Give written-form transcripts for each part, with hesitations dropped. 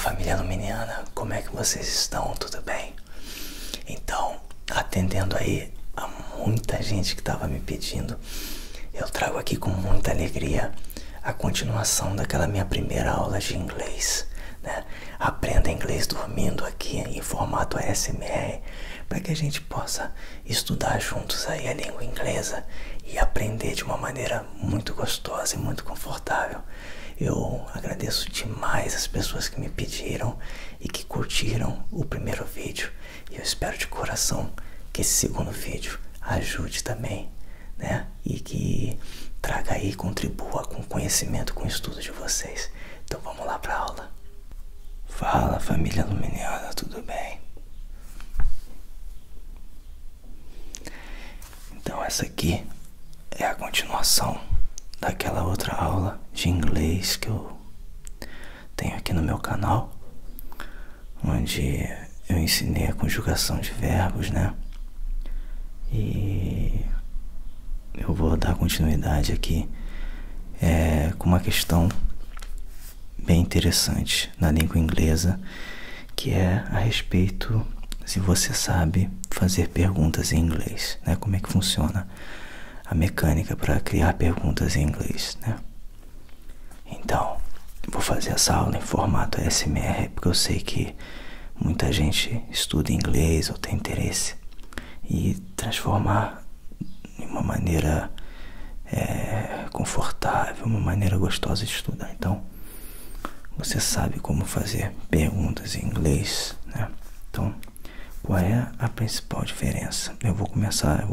família luminiana, como é que vocês estão? Tudo bem? Então, atendendo aí a muita gente que estava me pedindo, eu trago aqui com muita alegria a continuação daquela minha primeira aula de inglês, né? Aprenda inglês dormindo aqui em formato ASMR, para que a gente possa estudar juntos aí a língua inglesa e aprender de uma maneira muito gostosa e muito confortável. Eu agradeço demais as pessoas que me pediram e que curtiram o primeiro vídeo. E eu espero de coração que esse segundo vídeo ajude também, né? E que traga aí, contribua com o conhecimento, com o estudo de vocês. Então vamos lá para a aula. Fala, família luminiana, tudo bem? Então essa aqui é a continuação daquela outra aula de inglês que eu tenho aqui no meu canal, onde eu ensinei a conjugação de verbos, né? E eu vou dar continuidade aqui com uma questão bem interessante na língua inglesa, que é a respeito se você sabe fazer perguntas em inglês, né? Como é que funciona a mecânica para criar perguntas em inglês, né? Então, vou fazer essa aula em formato ASMR, porque eu sei que muita gente estuda inglês ou tem interesse, e transformar em uma maneira confortável, uma maneira gostosa de estudar. Então, você sabe como fazer perguntas em inglês, né? Então, qual é a principal diferença? Eu vou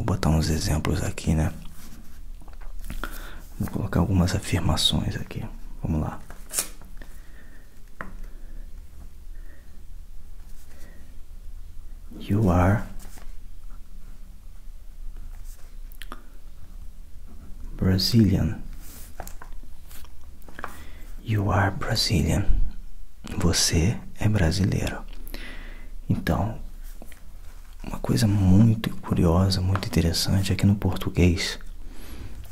botar uns exemplos aqui, né? Vou colocar algumas afirmações aqui. Vamos lá. You are Brazilian. You are Brazilian. Você é brasileiro. Então, uma coisa muito curiosa, muito interessante é que no português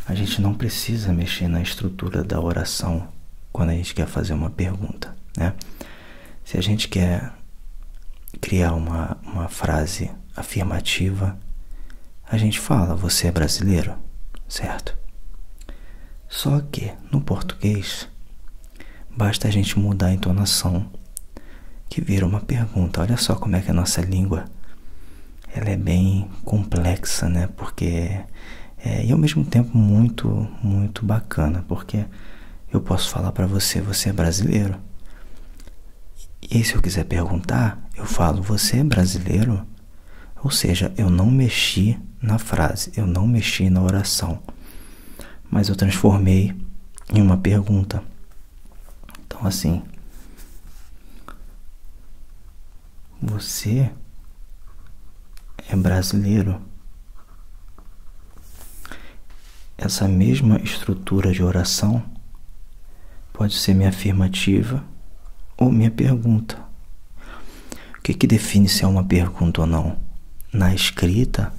a gente não precisa mexer na estrutura da oração quando a gente quer fazer uma pergunta, né? Se a gente quer criar uma frase afirmativa, a gente fala, você é brasileiro, certo? Só que no português basta a gente mudar a entonação, que vira uma pergunta. Olha só como é que a nossa língua ela é bem complexa, né? Porque e ao mesmo tempo muito, muito bacana, porque eu posso falar para você, você é brasileiro. E aí, se eu quiser perguntar, eu falo, você é brasileiro? Ou seja, eu não mexi na frase, eu não mexi na oração, mas eu transformei em uma pergunta. Então, assim, você é brasileiro? Essa mesma estrutura de oração pode ser minha afirmativa ou minha pergunta. O que define se é uma pergunta ou não? Na escrita,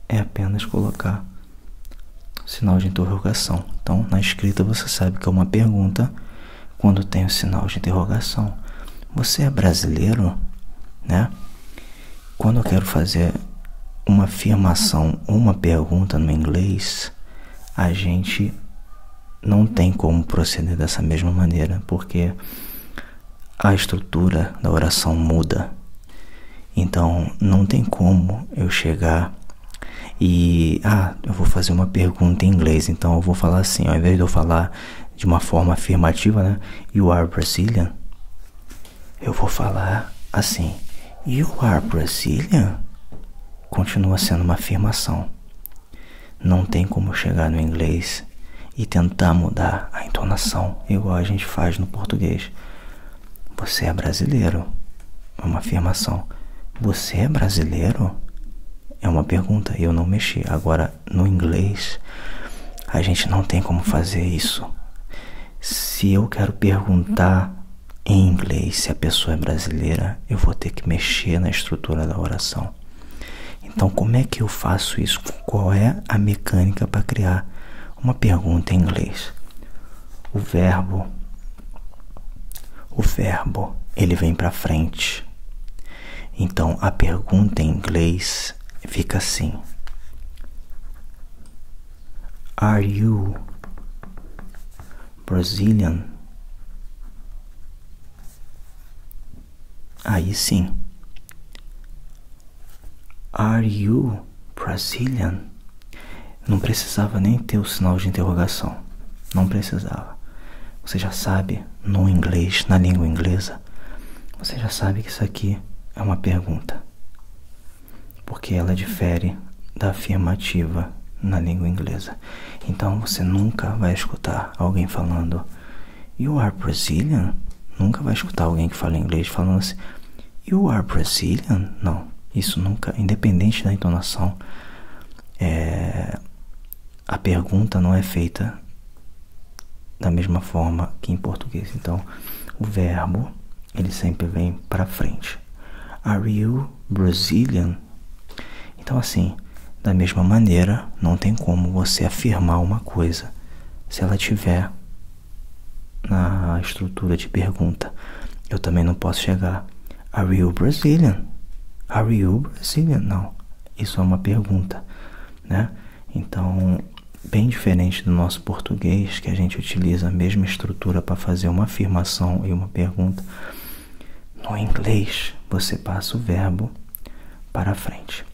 é apenas colocar sinal de interrogação. Então, na escrita você sabe que é uma pergunta quando tem o sinal de interrogação. Você é brasileiro, né? Quando eu quero fazer uma afirmação ou uma pergunta no inglês, a gente não tem como proceder dessa mesma maneira, porque a estrutura da oração muda. Então, não tem como eu chegar e eu vou fazer uma pergunta em inglês, então eu vou falar assim, ao invés de eu falar de uma forma afirmativa, né? You are Brazilian? Eu vou falar assim, You are Brazilian? Continua sendo uma afirmação. Não tem como chegar no inglês e tentar mudar a entonação, igual a gente faz no português. Você é brasileiro? É uma afirmação. Você é brasileiro? É uma pergunta, eu não mexi. Agora, no inglês, a gente não tem como fazer isso. Se eu quero perguntar em inglês se a pessoa é brasileira, eu vou ter que mexer na estrutura da oração. Então, como é que eu faço isso? Qual é a mecânica para criar uma pergunta em inglês? O verbo o verbo ele vem para frente. Então a pergunta em inglês fica assim: Are you Brazilian? Aí sim. Are you Brazilian? Não precisava nem ter o sinal de interrogação. Não precisava. Você já sabe, no inglês, na língua inglesa, você já sabe que isso aqui é uma pergunta. Porque ela difere da afirmativa na língua inglesa. Então você nunca vai escutar alguém falando You are Brazilian? Nunca vai escutar alguém que fala inglês falando assim You are Brazilian? Não, isso nunca, independente da entonação, a pergunta não é feita da mesma forma que em português. Então o verbo ele sempre vem para frente. Are you Brazilian? Então assim, da mesma maneira, não tem como você afirmar uma coisa se ela tiver na estrutura de pergunta. Eu também não posso chegar Are you Brazilian? Are you Brazilian? Não, isso é uma pergunta, né? Então, bem diferente do nosso português, que a gente utiliza a mesma estrutura para fazer uma afirmação e uma pergunta. No inglês, você passa o verbo para frente.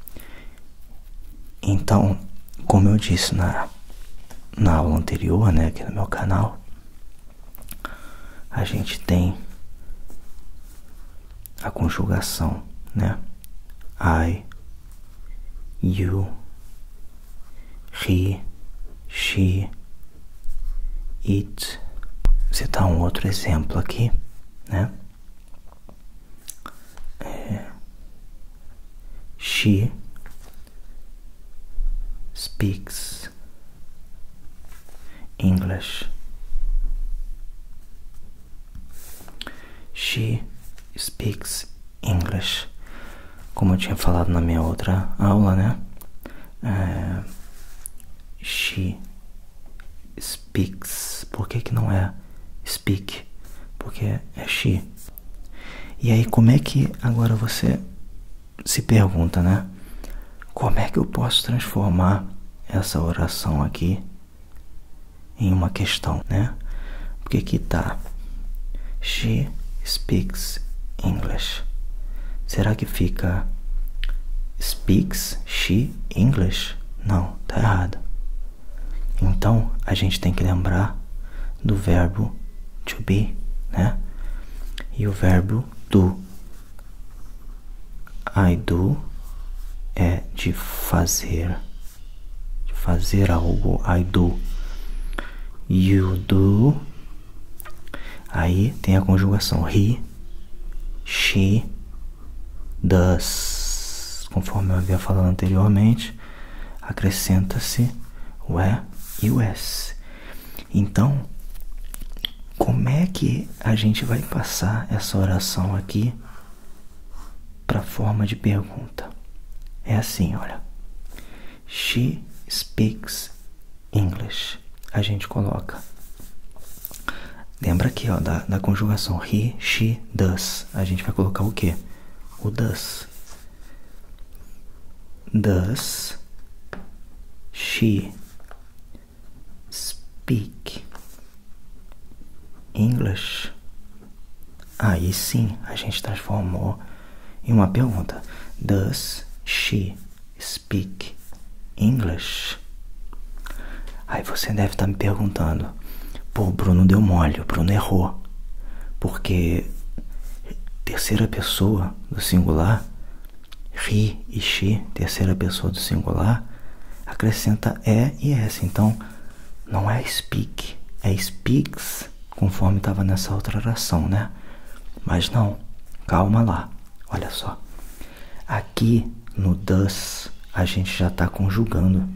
Então, como eu disse na aula anterior, né, aqui no meu canal, a gente tem a conjugação, né? I, you, he, she, it. Vou citar um outro exemplo aqui, né? She speaks English. She speaks English. Como eu tinha falado na minha outra aula, né? She speaks. Por que não é speak? Porque é she. E aí, como é que agora você se pergunta, né? Como é que eu posso transformar essa oração aqui em uma questão, né? Porque aqui tá She speaks English. Será que fica speaks she English? Não, tá errado. Então, a gente tem que lembrar do verbo to be, né? E o verbo do. I do é de fazer algo. I do. You do. Aí tem a conjugação he, she, does. Conforme eu havia falado anteriormente, acrescenta-se o e e o s. Então, como é que a gente vai passar essa oração aqui para a forma de pergunta? É assim, olha. She speaks English. A gente coloca. Lembra aqui, ó, da conjugação he, she, does. A gente vai colocar o quê? O does. Does she speak English? Aí sim, a gente transformou em uma pergunta. Does she speak English? Aí você deve estar me perguntando, pô, o Bruno deu mole, o Bruno errou. Porque terceira pessoa do singular, he e she, terceira pessoa do singular, acrescenta e e s. Então, não é speak, é speaks, conforme estava nessa outra oração, né? Mas não, calma lá, olha só. Aqui no does, a gente já está conjugando.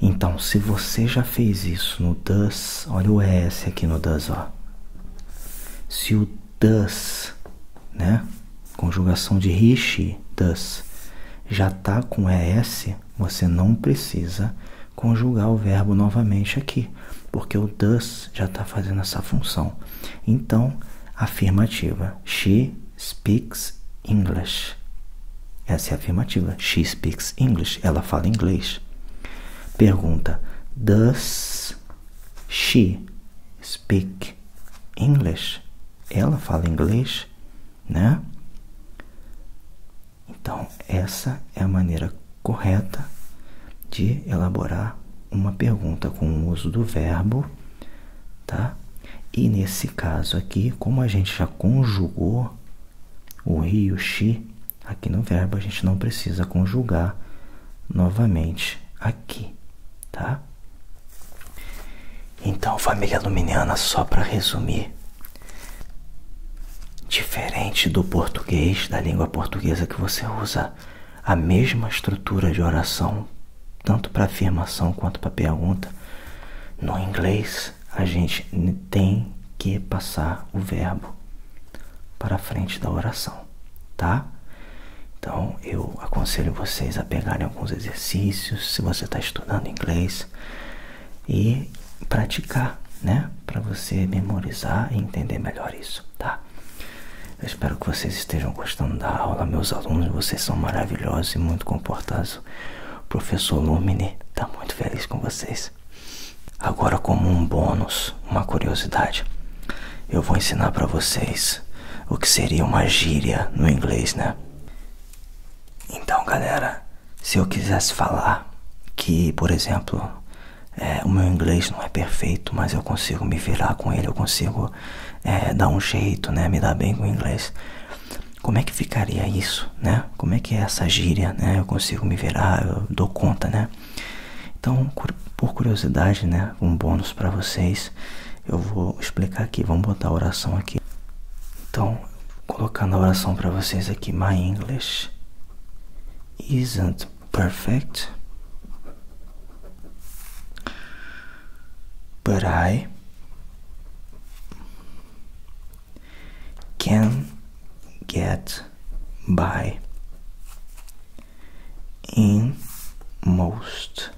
Então, se você já fez isso no does, olha o S aqui no does, ó. Se o does, né, conjugação de he, she, does, já tá com ES, você não precisa conjugar o verbo novamente aqui, porque o does já está fazendo essa função. Então, afirmativa. She speaks English. Essa é a afirmativa. She speaks English. Ela fala inglês. Pergunta. Does she speak English? Ela fala inglês, né? Então, essa é a maneira correta de elaborar uma pergunta com o uso do verbo, tá? E nesse caso aqui, como a gente já conjugou o he e o she, aqui no verbo a gente não precisa conjugar novamente aqui, tá? Então, família luminiana, só para resumir, diferente do português, da língua portuguesa, que você usa a mesma estrutura de oração, tanto para afirmação quanto para pergunta, no inglês a gente tem que passar o verbo para frente da oração, tá? Então, eu aconselho vocês a pegarem alguns exercícios, se você está estudando inglês, e praticar, né? Para você memorizar e entender melhor isso, tá? Eu espero que vocês estejam gostando da aula, meus alunos, vocês são maravilhosos e muito comportados. O professor Lumini está muito feliz com vocês. Agora, como um bônus, uma curiosidade, eu vou ensinar para vocês o que seria uma gíria no inglês, né? Então, galera, se eu quisesse falar que, por exemplo, o meu inglês não é perfeito, mas eu consigo me virar com ele, eu consigo dar um jeito, né? Me dar bem com o inglês. Como é que ficaria isso, né? Como é que é essa gíria, né? Eu consigo me virar, eu dou conta, né? Então, por curiosidade, né? Um bônus para vocês, eu vou explicar aqui. Vamos botar a oração aqui. Então, colocando a oração para vocês aqui. My English isn't perfect, but I can get by in most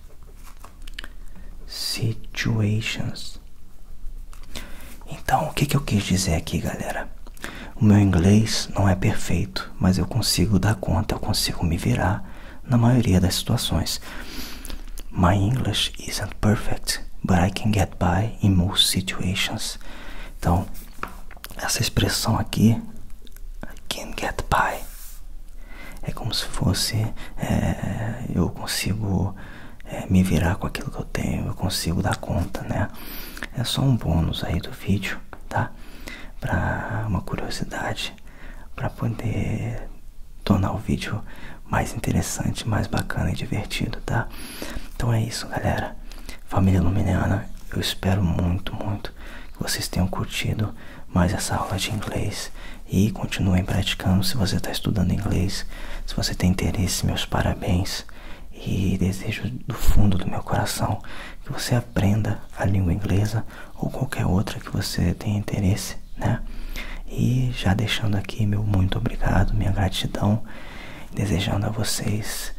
situations. Então, o que eu quis dizer aqui, galera? O meu inglês não é perfeito, mas eu consigo dar conta, eu consigo me virar na maioria das situações. My English isn't perfect, but I can get by in most situations. Então, essa expressão aqui, I can get by, é como se fosse, eu consigo me virar com aquilo que eu tenho, eu consigo dar conta, né? É só um bônus aí do vídeo, tá? Para uma curiosidade, para poder tornar o vídeo mais interessante, mais bacana e divertido, tá? Então é isso, galera. Família luminiana, eu espero muito, muito que vocês tenham curtido mais essa aula de inglês e continuem praticando. Se você está estudando inglês, se você tem interesse, meus parabéns, e desejo do fundo do meu coração que você aprenda a língua inglesa ou qualquer outra que você tenha interesse, né? E já deixando aqui meu muito obrigado, minha gratidão, desejando a vocês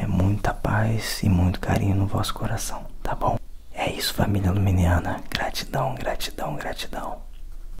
muita paz e muito carinho no vosso coração, tá bom? É isso, família luminiana. Gratidão, gratidão, gratidão.